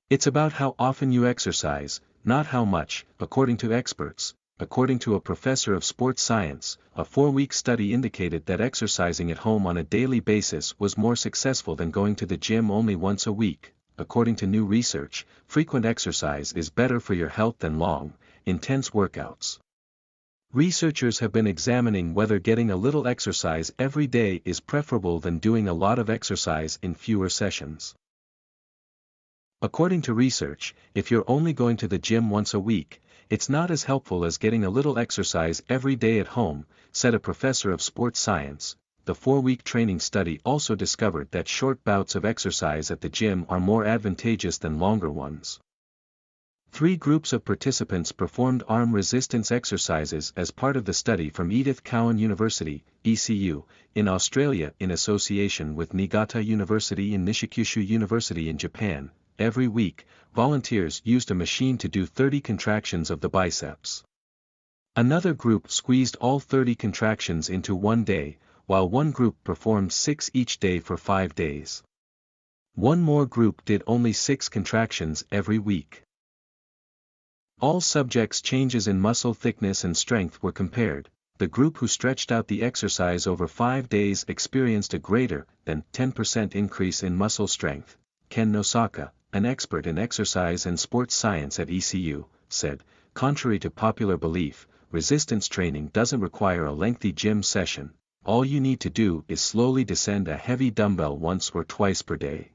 It's about how often you exercise, not how much, according to experts. According to a professor of sports science, a 4-week study indicated that exercising at home on a daily basis was more successful than going to the gym only once a week. According to new research, frequent exercise is better for your health than long, intense workouts. Researchers have been examining whether getting a little exercise every day is preferable than doing a lot of exercise in fewer sessions. According to research, if you're only going to the gym once a week, it's not as helpful as getting a little exercise every day at home, said a professor of sports science. The 4-week training study also discovered that short bouts of exercise at the gym are more advantageous than longer ones. 3 groups of participants performed arm resistance exercises as part of the study from Edith Cowan University, ECU, in Australia in association with Niigata University and Nishikishu University in Japan. Every week, volunteers used a machine to do 30 contractions of the biceps. Another group squeezed all 30 contractions into one day, while one group performed 6 each day for 5 days. One more group did only 6 contractions every week. All subjects' changes in muscle thickness and strength were compared. The group who stretched out the exercise over 5 days experienced a greater than 10% increase in muscle strength. Ken Nosaka, an expert in exercise and sports science at ECU, said, contrary to popular belief, resistance training doesn't require a lengthy gym session. All you need to do is slowly descend a heavy dumbbell once or twice per day.